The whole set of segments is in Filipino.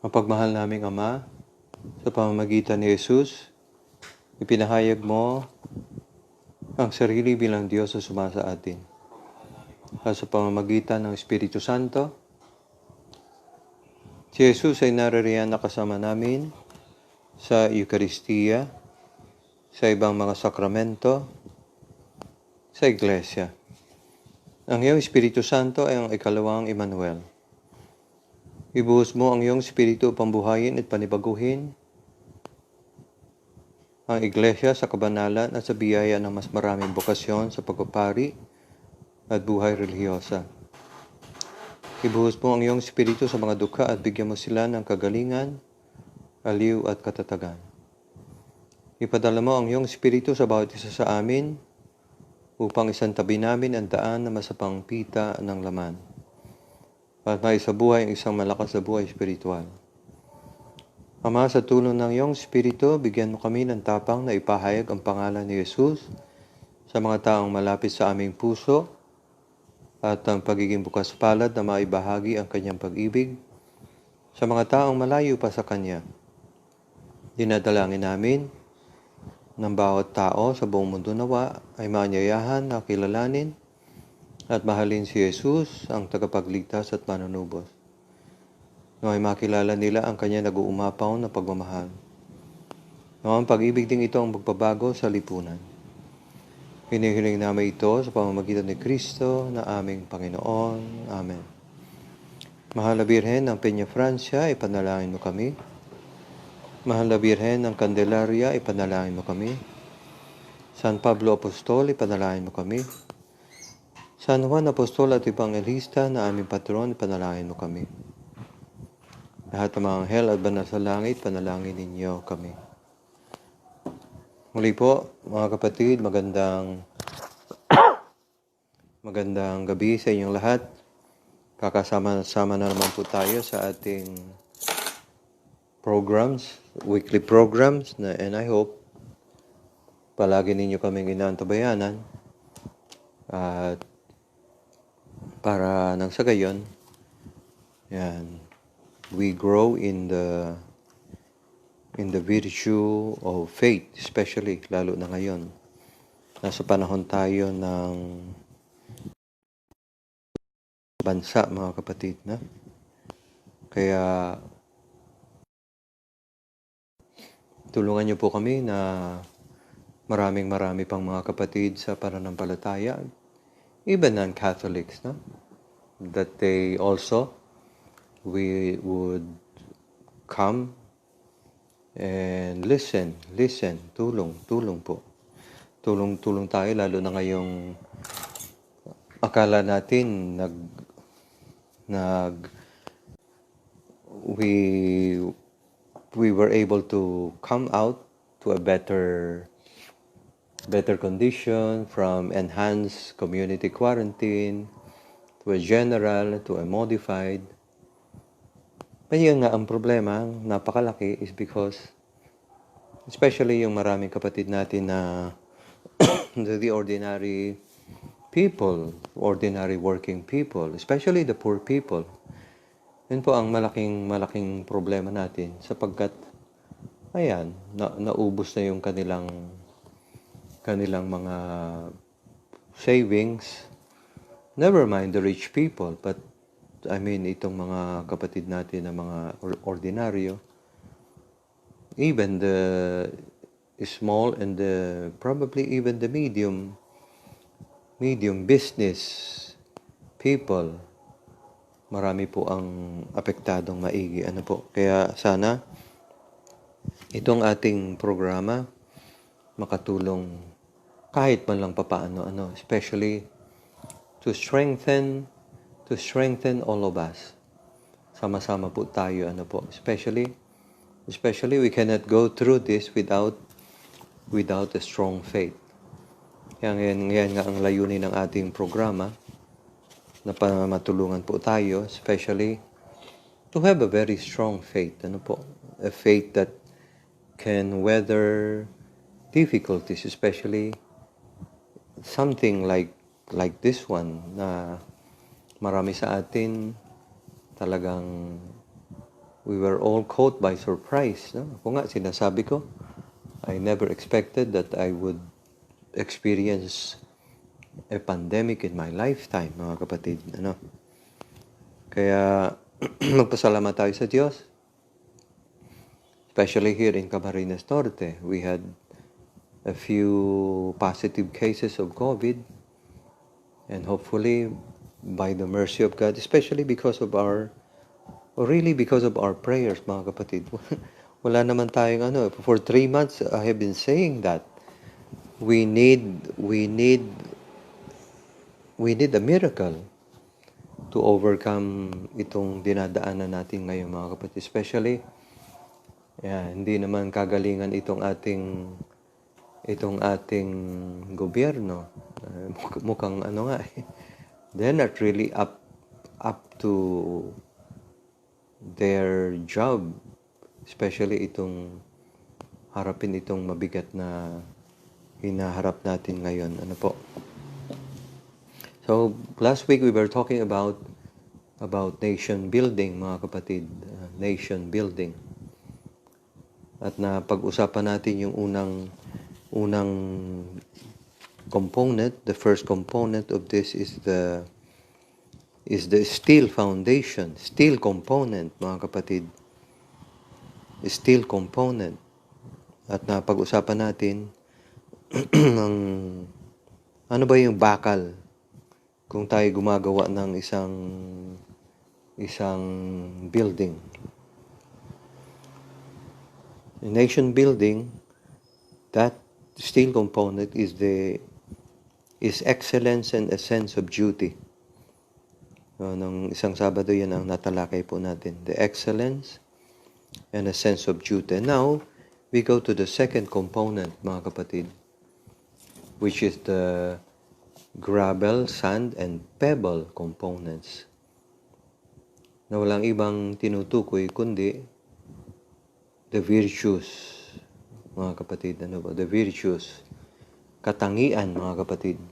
Mapagmahal naming Ama, sa pamamagitan ni Jesus, ipinahayag mo ang sarili bilang Diyos na sumasa atin. At sa pamamagitan ng Espiritu Santo, si Jesus ay naririyan na kasama namin sa Eucharistia, sa ibang mga sakramento, sa Iglesia. Ang iyong Espiritu Santo ay ang ikalawang Emmanuel. Ibuhos mo ang iyong Espiritu upang buhayin at panibaguhin ang Iglesia sa kabanalan at sa biyaya ng mas maraming bokasyon sa pagpapari at buhay relihiyosa. Ibuhos mo ang iyong Espiritu sa mga dukha at bigyan mo sila ng kagalingan, aliw at katatagan. Ipadala mo ang iyong Espiritu sa bawat isa sa amin upang isantabi namin ang daan na masapang pita ng laman at maisabuhay ang isang malakas na buhay espiritual. Ama, sa tulong ng iyong Espiritu, bigyan mo kami ng tapang na ipahayag ang pangalan ni Jesus sa mga taong malapit sa aming puso at ang pagiging bukas palad na maibahagi ang kanyang pag-ibig sa mga taong malayo pa sa kanya. Dinadalangin namin ng bawat tao sa buong mundo nawa ay maanyayahan na kilalanin at mahalin si Jesus, ang tagapagligtas at manunubos. Naway makilala nila ang kanya nag-uumapaw na pagmamahal. Naway ang pag-ibig ding ito ang magbabago sa lipunan. Hinihiling namin ito sa pamamagitan ni Kristo na aming Panginoon. Amen. Mahal na Birhen ng Peña Francia, ipanalangin mo kami. Mahal na Birhen ng Candelaria, ipanalangin mo kami. San Pablo Apostol, ipanalangin mo kami. San Juan Apostol at Evangelista na aming patron, ipanalangin mo kami. Lahat ng mga anghel at banal sa langit, panalangin ninyo kami. Muli po, mga kapatid, magandang gabi sa inyong lahat. Kakasama-sama na naman po tayo sa ating programs, weekly programs, and I hope palagi ninyo kaming inaantabayanan at para nang sa gayon, we grow in the virtue of faith, especially lalo na ngayon. Nasa panahon tayo ng bansa, mga kapatid, na kaya tulungan niyo po kami na marami pang mga kapatid sa pananampalataya, even non-Catholics, no? That they also we would come and listen, tulong po. Tulong tayo, lalo na ngayong akala natin we were able to come out to a better condition from enhanced community quarantine to a general, to a modified. Kaya nga ang problema, napakalaki, is because especially yung maraming kapatid natin na the ordinary people, ordinary working people, especially the poor people. Yun po ang malaking problema natin sapagkat naubos na yung kanilang mga savings. Never mind the rich people, but I mean itong mga kapatid natin na mga ordinaryo, even the small and probably even the medium business people, marami po ang apektadong maigi. Kaya sana itong ating programa makatulong kahit man lang papaano, especially to strengthen all of us. Sama-sama po tayo, especially we cannot go through this without a strong faith. Yan nga ang layunin ng ating programa, na matulungan po tayo, especially to have a very strong faith, a faith that can weather difficulties, especially something like this one, na marami sa atin talagang we were all caught by surprise. No? Ako nga, sinasabi ko, I never expected that I would experience a pandemic in my lifetime, mga kapatid. Ano? Kaya, magpasalamat tayo sa Diyos. Especially here in Camarines Norte, we had a few positive cases of COVID. And hopefully, by the mercy of God, especially because of our prayers, mga kapatid. Wala naman tayong for 3 months, I have been saying that we need a miracle to overcome itong dinadaanan natin ngayon, mga kapatid. Especially, hindi naman kagalingan itong ating gobyerno. Mukhang they're not really up to their job, especially harapin itong mabigat na hinaharap natin ngayon. So, last week we were talking about nation building, mga kapatid. Nation building. At napag-usapan natin yung unang component. The first component of this is the steel foundation, steel component, mga kapatid. Steel component. At napag-usapan natin ano ba yung bakal kung tayo gumagawa ng isang building. In nation building, that steel component is excellence and a sense of duty. Nung isang Sabado, yan ang natalakay po natin. The excellence and a sense of duty. Now, we go to the second component, mga kapatid, which is the gravel, sand, and pebble components. Na walang ibang tinutukoy kundi the virtues, mga kapatid. The virtues. Katangian, mga kapatid.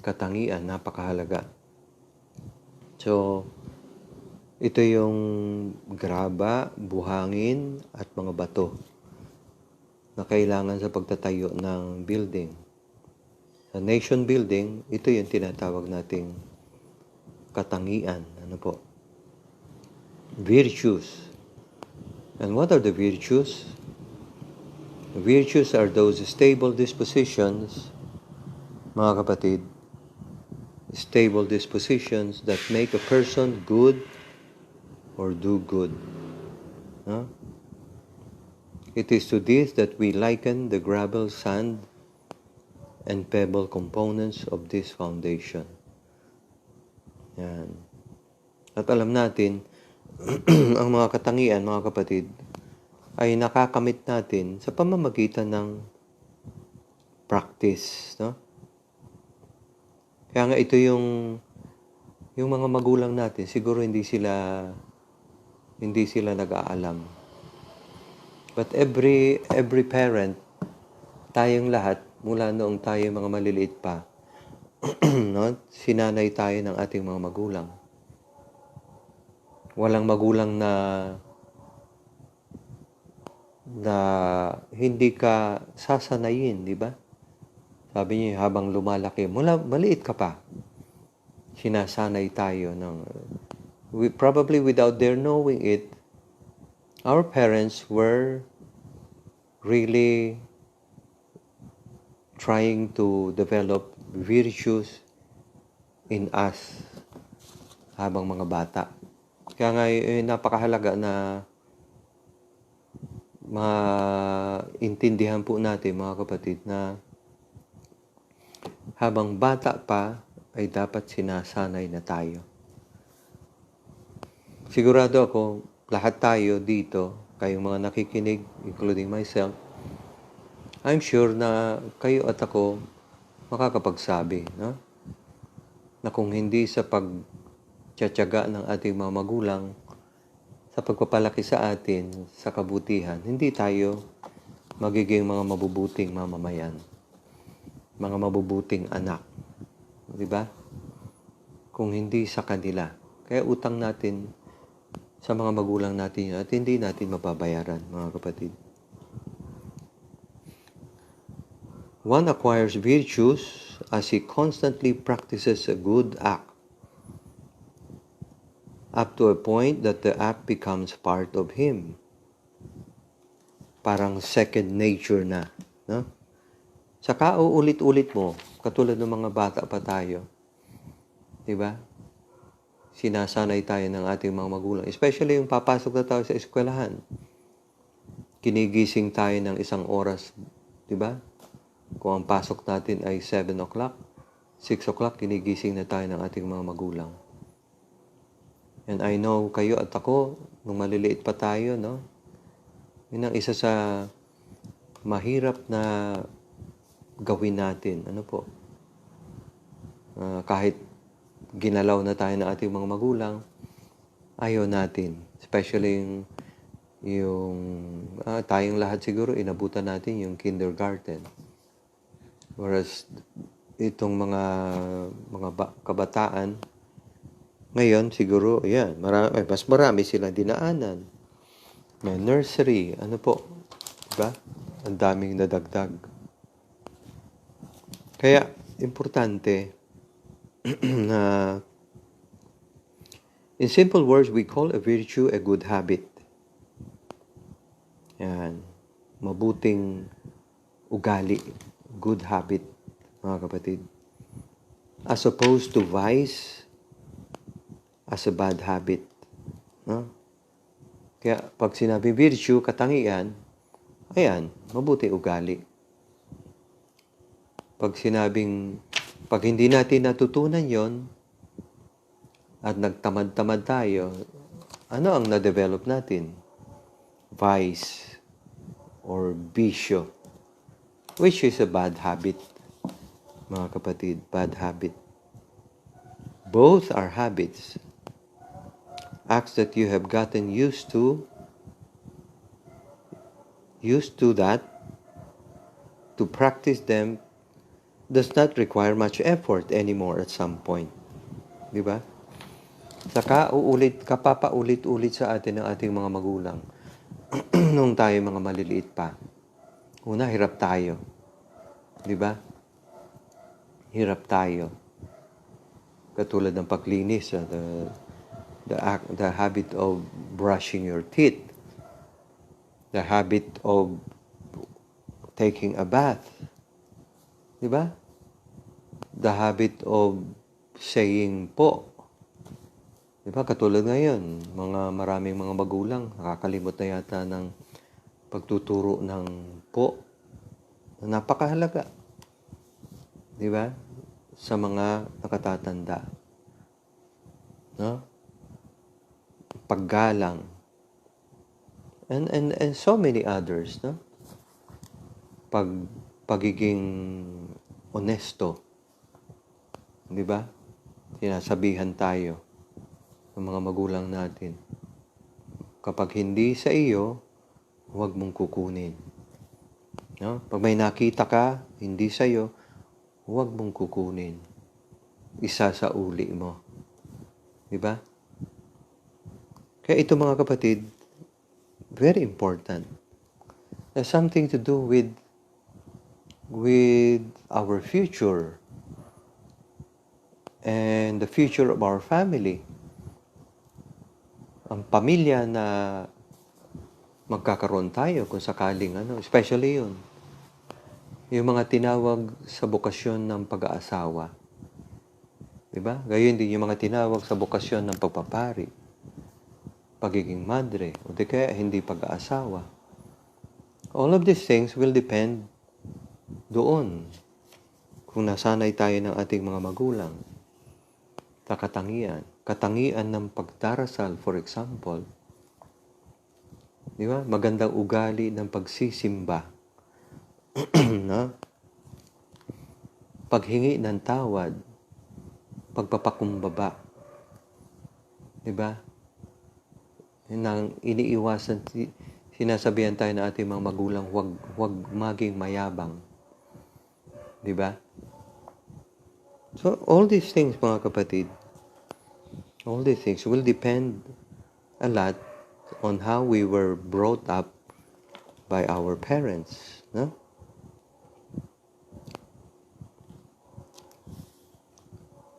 Katangian, napakahalaga. So, ito yung graba, buhangin, at mga bato na kailangan sa pagtatayo ng building. Sa nation building, ito yung tinatawag nating katangian. Virtues. And what are the virtues? The virtues are those stable dispositions, mga kapatid, stable dispositions that make a person good or do good. It is to this that we liken the gravel, sand, and pebble components of this foundation. Yan. At alam natin, ang mga katangian, mga kapatid, ay nakakamit natin sa pamamagitan ng practice. Kaya nga ito yung mga magulang natin, siguro hindi sila nag-aalam. But every parent, tayong lahat, mula noong tayo mga maliliit pa, sinanay tayo ng ating mga magulang. Walang magulang na hindi ka sasanayin, di ba? Sabi niya, habang lumalaki, mula maliit ka pa, sinasanay tayo probably without their knowing it, our parents were really trying to develop virtues in us habang mga bata. Kaya nga, napakahalaga na maintindihan po natin, mga kapatid, na habang bata pa ay dapat sinasanay na tayo. Sigurado ako, lahat tayo dito, kayong mga nakikinig, including myself, I'm sure na kayo at ako makakapagsabi, na kung hindi sa pagtsatsaga ng ating mga magulang, sa pagpapalaki sa atin, sa kabutihan, hindi tayo magiging mga mabubuting mamamayan, mga mabubuting anak. Di ba? Kung hindi sa kanila. Kaya utang natin sa mga magulang natin at hindi natin mababayaran, mga kapatid. One acquires virtues as he constantly practices a good act, up to a point that the act becomes part of him. Parang second nature na, no? Saka uulit-ulit mo, katulad ng mga bata pa tayo. 'Di ba? Sinasanay tayo ng ating mga magulang, especially yung papasok na tayo sa eskwelahan. Ginigising tayo ng 1 oras, 'di ba? Kung ang pasok natin ay 7 o'clock, 6 o'clock, ginigising na tayo ng ating mga magulang. And I know kayo at ako, nung maliliit pa tayo, no? Yun ang isa sa mahirap na gawin natin. Ano po? Kahit ginalaw na tayo ng ating mga magulang, ayaw natin. Especially tayong lahat siguro, inabutan natin yung kindergarten. Whereas, itong mga kabataan, ngayon siguro, yan, mas marami silang dinaanan. May nursery, ano po, diba? Ang daming nadagdag. Kaya, importante na, in simple words, we call a virtue a good habit. Yan, mabuting ugali, good habit, mga kapatid. As opposed to vice as a bad habit. No? Kaya pag sinabi virtue, katangian, ayan, mabuti ugali. Pag hindi natin natutunan yon at nagtamad-tamad tayo, ano ang na-develop natin? Vice or bisyo, which is a bad habit, mga kapatid, bad habit. Both are habits. Acts that you have gotten used to that, to practice them does not require much effort anymore at some point. Di ba? Saka kapapaulit-ulit sa atin ng ating mga magulang nung tayo mga maliliit pa. Una, hirap tayo. Di ba? Hirap tayo. Katulad ng paglinis, the habit of brushing your teeth, the habit of taking a bath, di ba? The habit of saying po. Di ba? Katulad ngayon, maraming mga magulang, nakakalimot na yata ng pagtuturo ng po. Napakahalaga. Di ba? Sa mga nakatatanda. No? Paggalang. And so many others, no? Pagiging honesto. Di ba? Sinasabihan tayo ng mga magulang natin. Kapag hindi sa iyo, huwag mong kukunin. No? Pag may nakita ka, hindi sa iyo, huwag mong kukunin. Isa sa uli mo. Di ba? Kaya ito mga kapatid, very important. There's something to do with our future and the future of our family. Ang pamilya na magkakaroon tayo kung sakaling especially yung mga tinawag sa bokasyon ng pag-aasawa. Diba? Gayon din yung mga tinawag sa bokasyon ng pagpapari, pagiging madre, o di kaya hindi pag-aasawa. All of these things will depend doon kung nasanay tayo ng ating mga magulang sa katangian ng pagdarasal, for example. Di ba? Magandang ugali ng pagsisimba. No? Paghingi ng tawad, pagpapakumbaba. Di ba? Nang iniiwasan, sinasabihan tayo ng ating mga magulang, huwag maging mayabang. Di ba? So, all these things, mga kapatid, all these things will depend a lot on how we were brought up by our parents, no?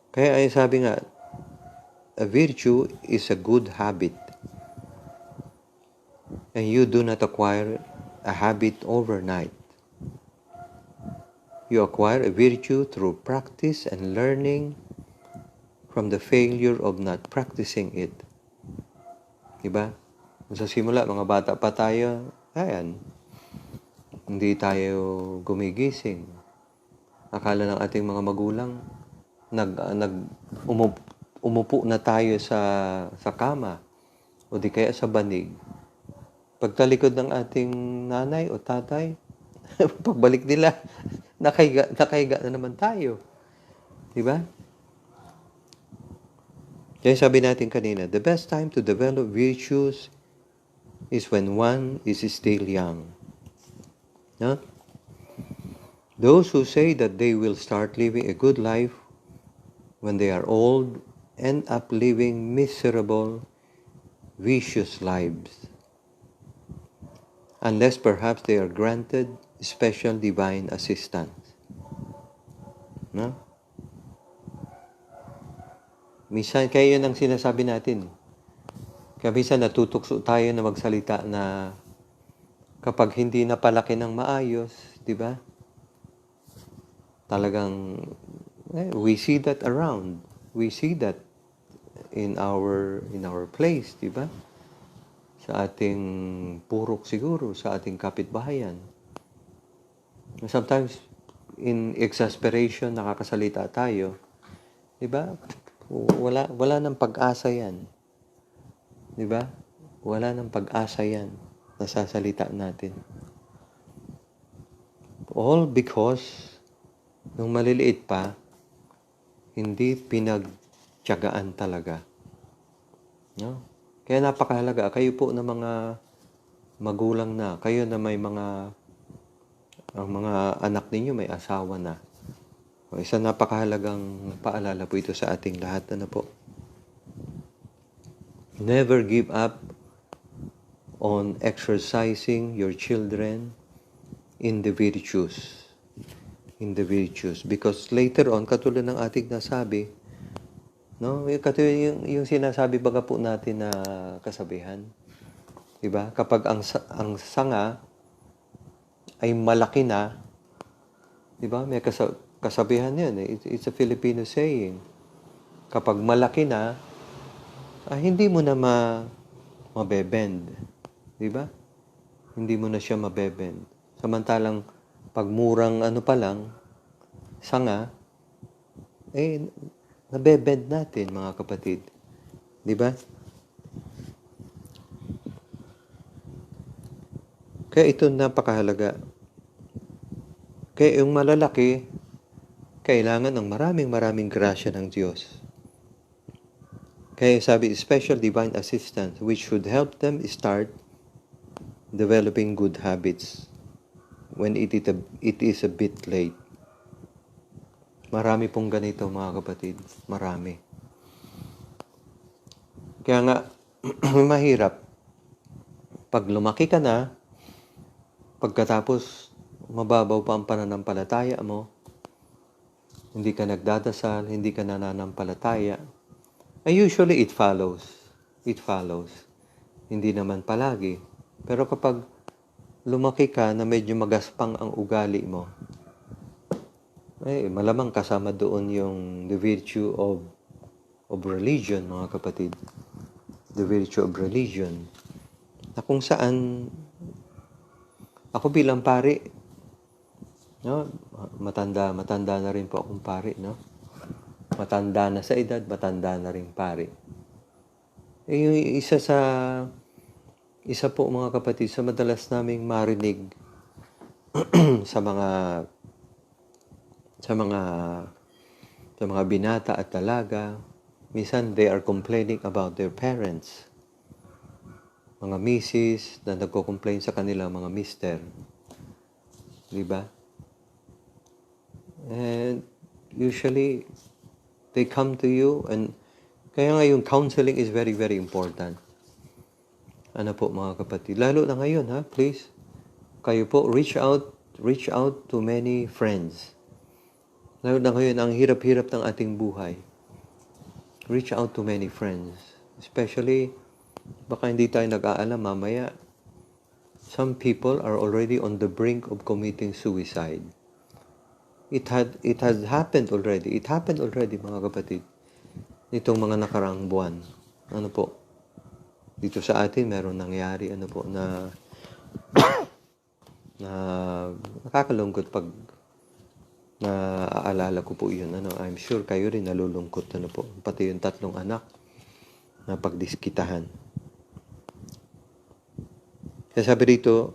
Kaya ay sabi nga, a virtue is a good habit, and you do not acquire a habit overnight. You acquire a virtue through practice and learning from the failure of not practicing it. Diba? Sa simula, mga bata pa tayo, ayan, hindi tayo gumigising. Akala ng ating mga magulang, umupo na tayo sa kama o di kaya sa banig. Pagtalikod ng ating nanay o tatay, pagbalik nila, nakahiga na naman tayo. Diba? Kaya sabi natin kanina, the best time to develop virtues is when one is still young. No? Those who say that they will start living a good life when they are old end up living miserable, vicious lives. Unless perhaps they are granted special divine assistance. No? Minsan, kaya yun ang sinasabi natin. Kaya minsan natutukso tayo na magsalita na kapag hindi napalaki ng maayos, di ba? Talagang, we see that around. We see that in our place, di ba? Sa ating purok siguro, sa ating kapitbahayan. Sometimes, in exasperation, nakakasalita tayo. Di ba? Wala nang pag-asa yan. Di ba? Wala nang pag-asa yan. Nasasalita natin. All because, nung maliliit pa, hindi pinagtiyagaan talaga. No? Kaya napakahalaga. Kayo po na mga magulang na, kayo na may ang mga anak ninyo may asawa na. Isa napakahalagang paalala po ito sa ating lahat. Ano po? Never give up on exercising your children in the virtues. In the virtues. Because later on, katulad ng ating nasabi, no? Katulad yung sinasabi baga po natin na kasabihan. Diba? Kapag ang sanga ay malaki na, diba? May kasabihan yan. It's a Filipino saying. Kapag malaki na, hindi mo na mabebend. Diba? Hindi mo na siya mabebend. Samantalang, pag murang pa lang, sanga, nabebend natin, mga kapatid. Diba? Kaya ito napakahalaga. Kaya yung malalaki, kailangan ng maraming grasya ng Diyos. Kaya sabi, special divine assistance which should help them start developing good habits when it is a bit late. Marami pong ganito, mga kapatid. Marami. Kaya nga, mahirap. Pag lumaki ka na, pagkatapos mababaw pa ang pananampalataya mo, hindi ka nagdadasal, hindi ka nananampalataya, usually it follows. It follows. Hindi naman palagi. Pero kapag lumaki ka na medyo magaspang ang ugali mo, malamang kasama doon yung the virtue of religion, mga kapatid. The virtue of religion. Na kung saan, ako bilang pari, no? Matanda na rin po akong pari, no? Matanda na sa edad, matanda na rin pari. Yung isa po, mga kapatid, sa madalas naming marinig sa mga binata at dalaga, minsan they are complaining about their parents. Mga misis na nagko-complain sa kanilang mga mister. Diba? And usually, they come to you and kaya nga yung counseling is very, very important. Ano po mga kapatid? Lalo na ngayon ha, please. Kayo po, reach out to many friends. Lalo na ngayon, ang hirap-hirap ng ating buhay. Reach out to many friends. Especially, baka hindi tayo nag-aalam mamaya, some people are already on the brink of committing suicide. It has happened already. It happened already, mga kapatid. Nitong mga nakaraang buwan. Ano po? Dito sa atin, meron nangyari, ano po, na nakakalungkot pag naaalala ko po yun. Ano, I'm sure kayo rin nalulungkot, ano po. Pati yung 3 anak na pagdiskitahan. Kaya sabi dito,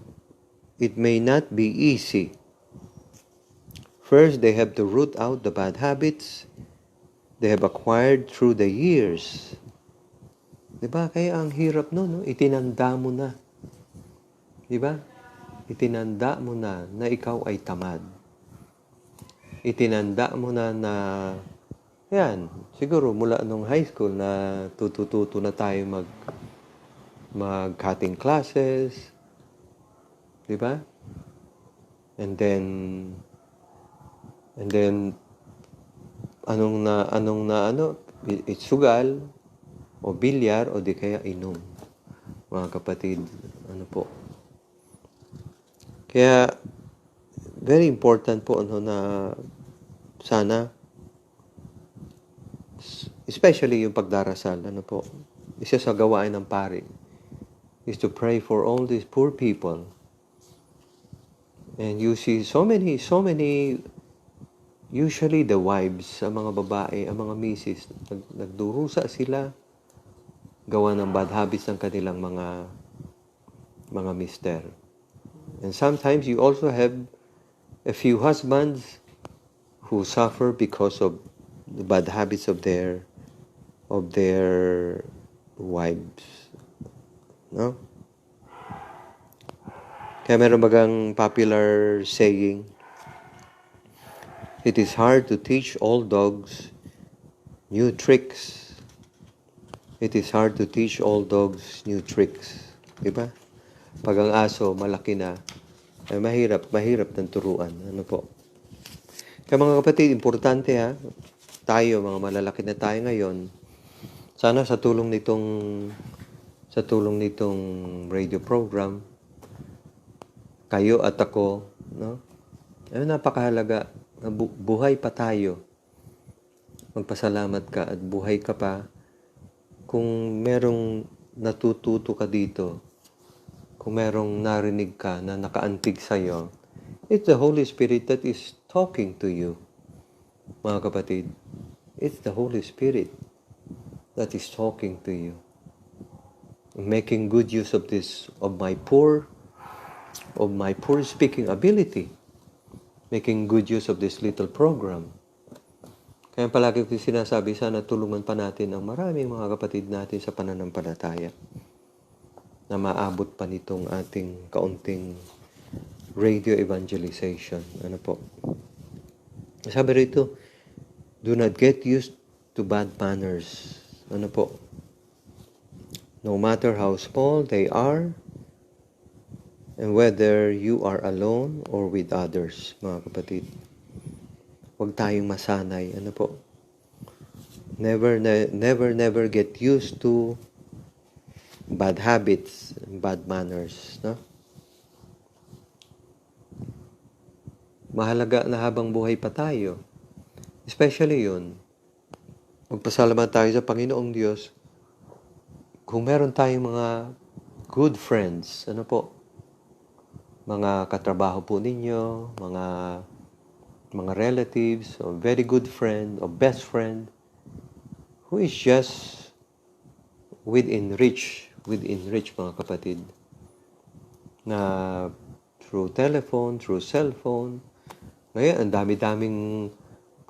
it may not be easy. First, they have to root out the bad habits they have acquired through the years. Diba? Kaya ang hirap no? Itinanda mo na. Diba? Itinanda mo na ikaw ay tamad. Itinanda mo na yan, siguro mula nung high school na tututo na tayo mag-cutting classes. Diba? And then it's sugal o bilyar o di kaya inom. Mga kapatid, ano po. Kaya very important po na sana especially yung pagdarasal, ano po. Isa sa gawain ng pari is to pray for all these poor people. And you see so many usually the wives, ang mga babae, ang mga misis, nagdurusa sila gawa ng bad habits ng kanilang mga mister. And sometimes you also have a few husbands who suffer because of the bad habits of their wives. No? Kaya meron bagang popular saying, it is hard to teach old dogs new tricks. It is hard to teach old dogs new tricks. Diba? Pag ang aso malaki na, ay mahirap ng turuan. Ano po? Kaya mga kapatid, importante ha, tayo, mga malalaki na tayo ngayon, sana sa tulong nitong radio program, kayo at ako, no? Ay napakahalaga, buhay pa tayo. Magpasalamat ka at buhay ka pa. Kung merong natututo ka dito, kung merong narinig ka na nakaantig sa'yo, it's the Holy Spirit that is talking to you, mga kapatid. It's the Holy Spirit that is talking to you. Making good use of my poor speaking ability. Making good use of this little program. Kaya palagi ko sinasabi, sana tulungan pa natin ang maraming mga kapatid natin sa pananampalataya na maabot pa nitong ating kaunting radio evangelization. Ano po? Sabi rito, do not get used to bad manners. Ano po? No matter how small they are, and whether you are alone or with others, mga kapatid. Huwag tayong masanay. Ano po? Never get used to bad habits, bad manners. No? Mahalaga na habang buhay pa tayo. Especially yun, magpasalamat tayo sa Panginoong Diyos kung meron tayong mga good friends. Ano po? Mga katrabaho po ninyo, mga relatives, or very good friend, or best friend, who is just within reach, mga kapatid, na through telephone, through cellphone, ngayon, ang dami-daming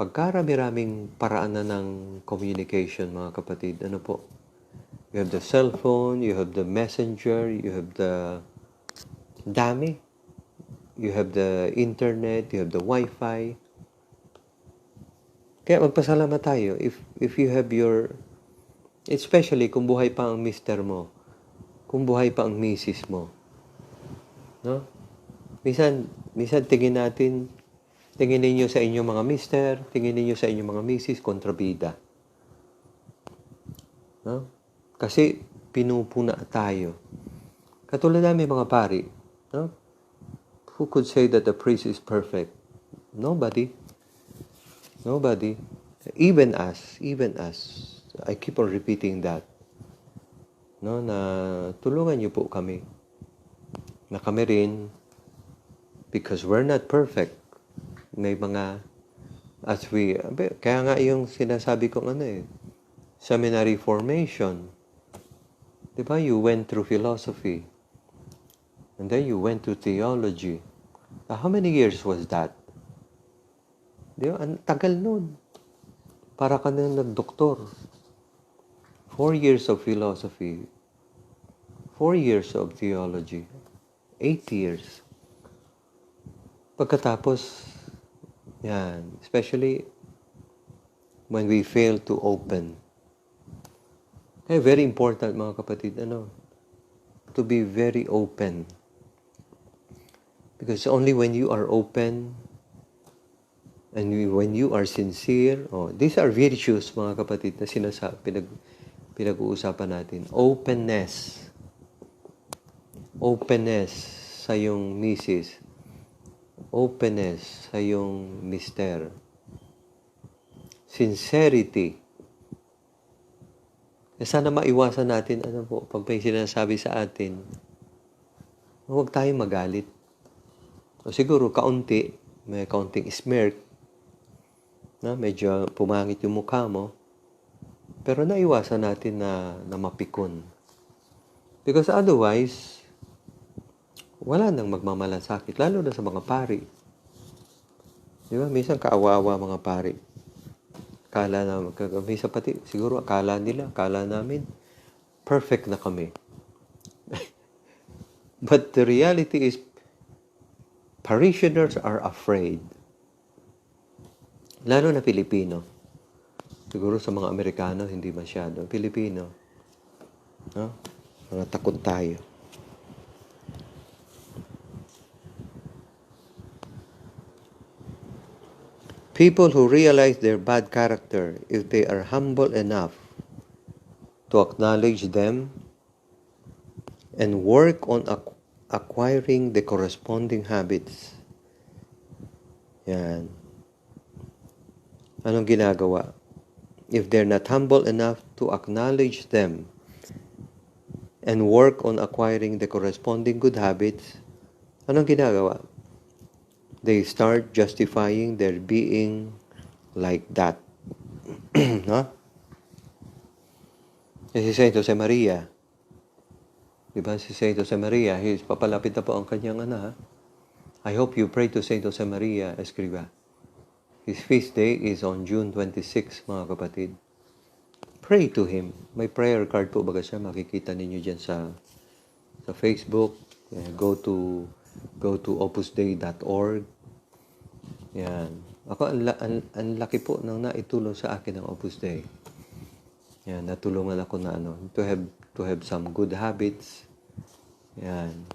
pagkarami-raming paraan na ng communication, mga kapatid. Ano po? You have the cellphone, you have the messenger, you have the dami. You have the internet, you have the Wi-Fi. Kaya magpasalamat tayo if you have especially kung buhay pa ang mister mo, kung buhay pa ang misis mo. No? Minsan tingin ninyo sa inyong mga mister, tingin ninyo sa inyong mga misis, kontrabida. No? Kasi pinupuna tayo. Katulad namin mga pari, no? Who could say that the priest is perfect? Nobody. Even us. I keep on repeating that. No, na tulungan niyo po kami. Na kami rin, because we're not perfect. May mga, kaya nga yung sinasabi kong seminary formation. Diba? You went through philosophy. And then you went to theology. How many years was that? Diba? Ang tagal nun. Para ka nang nagdoktor. 4 years of philosophy. 4 years of theology. 8 years. Pagkatapos, yan, especially when we fail to open. Kaya very important mga kapatid, to be very open. Because only when you are open and when you are sincere, these are virtues mga kapatid na pinag-uusapan natin. Openness. Openness sa iyong misis. Openness sa iyong mister. Sincerity. Sana maiwasan natin, pag may sinasabi sa atin, huwag tayong magalit. O siguro, may kaunting smirk, na medyo pumangit yung mukha mo, pero naiwasan natin na mapikon. Because otherwise, wala nang magmamalasakit, lalo na sa mga pari. Di ba? Minsan kaawa-awa mga pari. Minsan pati, siguro akala namin, perfect na kami. But the reality is, parishioners are afraid. Lalo na Pilipino. Siguro sa mga Amerikano, hindi masyado. Pilipino. No? Mga takot tayo. People who realize their bad character, if they are humble enough to acknowledge them and work on acquiring the corresponding habits. Yan. Anong ginagawa? If they're not humble enough to acknowledge them and work on acquiring the corresponding good habits, anong ginagawa? They start justifying their being like that. No? Si Saint Josemaria, diba si Saint Josemaria, papalapit na po ang kanyang I hope you pray to Saint Josemaria Escriva. His feast day is on June 26, mga kapatid. Pray to him. May prayer card po baga siya, makikita ninyo dyan sa Facebook. Go to opusdei.org. Yan. Ako, ang laki po nang naitulong sa akin ng Opus Dei. Yan, natulungan ako na to have some good habits. Yan.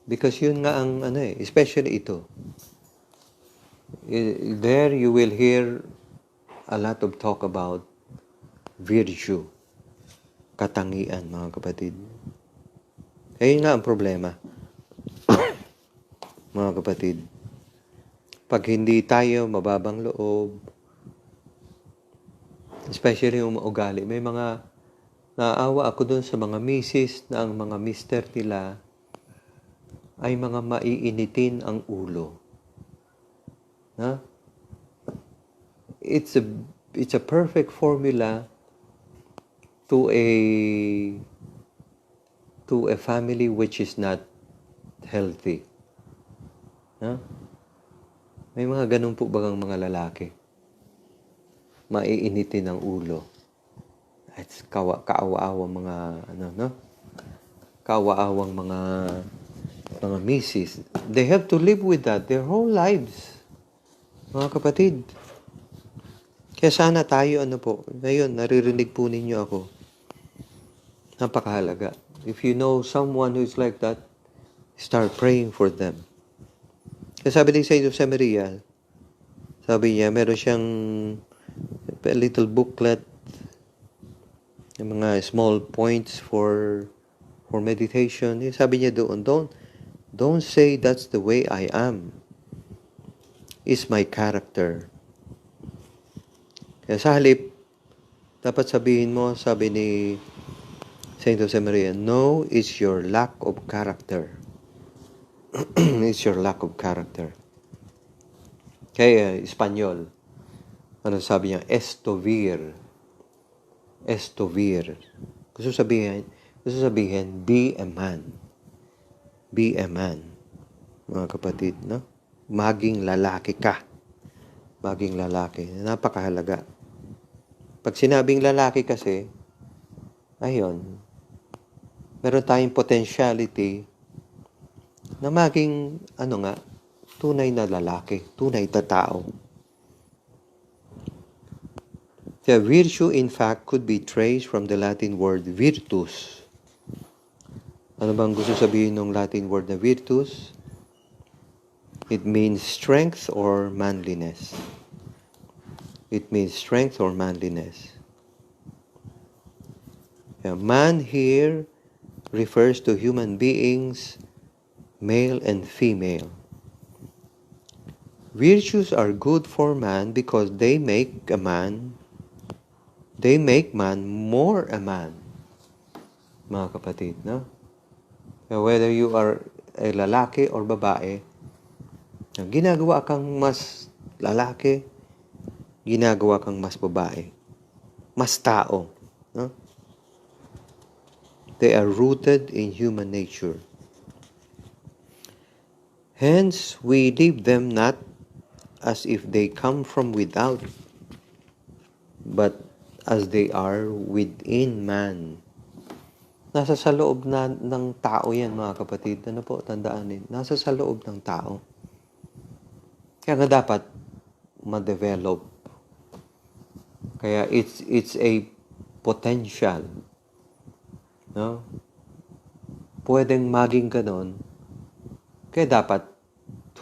Because yun nga ang especially ito. There you will hear a lot of talk about virtue, katangian, mga kapatid. Ayun nga ang problema, mga kapatid. Pag hindi tayo mababang loob, especially yung ugali, may mga naawa ako dun sa mga misis na ang mga mister nila ay mga maiinitin ang ulo. It's a perfect formula to a family which is not healthy. May mga ganun po bagang mga lalaki. Maiinitin ang ulo. It's kaawa-awang mga kaawa-awang mga misis. They have to live with that their whole lives. Mga kapatid. Kaya sana tayo ngayon naririnig po ninyo ako. Napakahalaga. If you know someone who's like that, start praying for them. Kasi sabi ni Saint Josemaria, sabi niya, meron siyang a little booklet, yung mga small points for meditation. Sabi niya doon, don't say that's the way I am. It's my character. Kaya sa halip, dapat sabihin mo, sabi ni Saint Josemaria, no, it's your lack of character. It's your lack of character. Kaya Espanyol, ano sabi niya? Estovir. Gusto sabihin, be a man. Be a man. Mga kapatid, no? Maging lalaki ka. Maging lalaki. Napakahalaga. Pag sinabing lalaki kasi, ayun, meron tayong potentiality na maging, tunay na lalaki, tunay na tao. The virtue, in fact, could be traced from the Latin word virtus. Ano bang gusto sabihin ng Latin word na virtus? It means strength or manliness. It means strength or manliness. Man here refers to human beings, male and female. Virtues are good for man because they make man more a man. Mga kapatid, no? Whether you are a lalaki or babae, ginagawa kang mas lalaki, ginagawa kang mas babae, mas tao, no? They are rooted in human nature. Hence, we leave them not as if they come from without, but as they are within man. Nasa sa loob ng tao yan, mga kapatid. Ano po, tandaan. Nasa sa loob ng tao. Kaya nga dapat ma-develop. Kaya it's a potential. No? Pwedeng maging ganon. Kaya dapat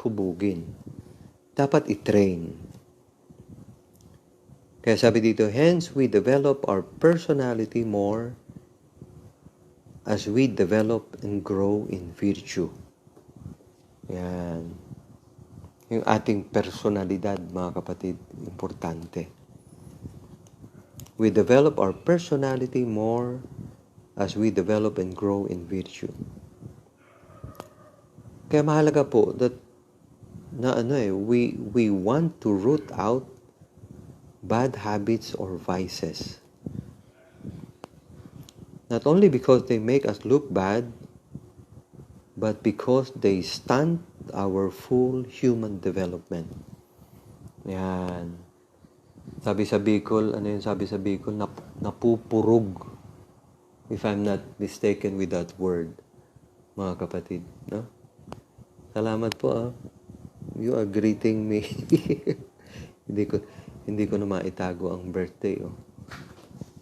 hubugin. Dapat i-train. Kaya sabi dito, hence we develop our personality more as we develop and grow in virtue. Yan. Yung ating personalidad, mga kapatid, importante. We develop our personality more as we develop and grow in virtue. Kaya mahalaga po that we want to root out bad habits or vices. Not only because they make us look bad, but because they stunt our full human development. Yan. Sabi sa Bicol, napupurog. If I'm not mistaken with that word, mga kapatid, no? Salamat po, You are greeting me. Hindi ko na maitago ang birthday,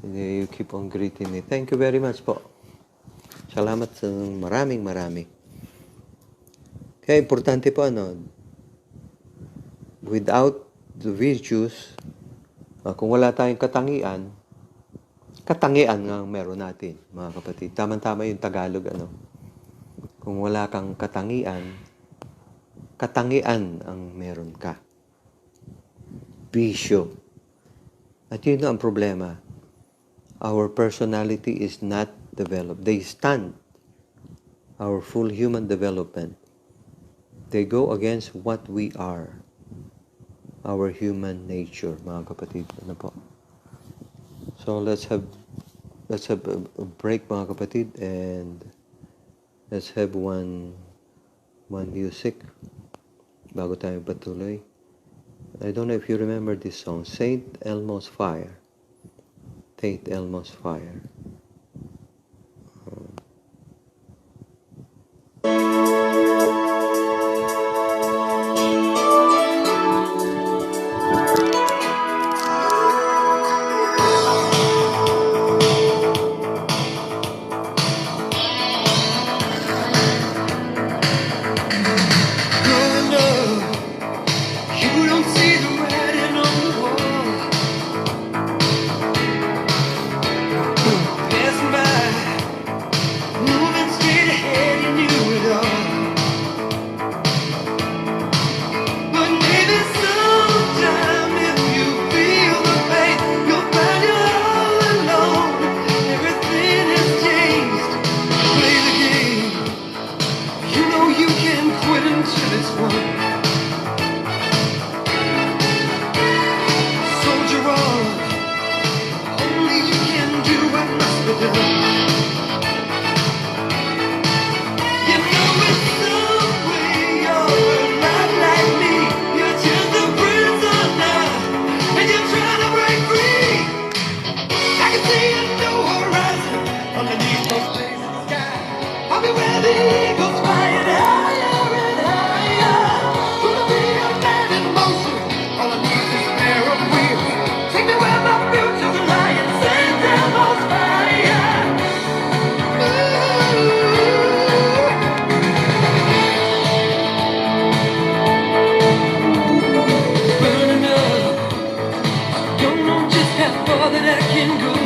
You keep on greeting me. Thank you very much po. Salamat sa maraming. Kaya importante po, without the virtues, kung wala tayong katangian nga meron natin, mga kapatid. Tama-tama yung Tagalog, Kung wala kang katangian ang meron ka. Bisyo. At yun ang problema. Our personality is not developed. They stunt our full human development. They go against what we are. Our human nature, mga kapatid. Ano po? So let's have a break, mga kapatid, and let's have one music bago tayo patuloy. I don't know if you remember this song, Saint Elmo's Fire. Saint Elmo's Fire. that I can go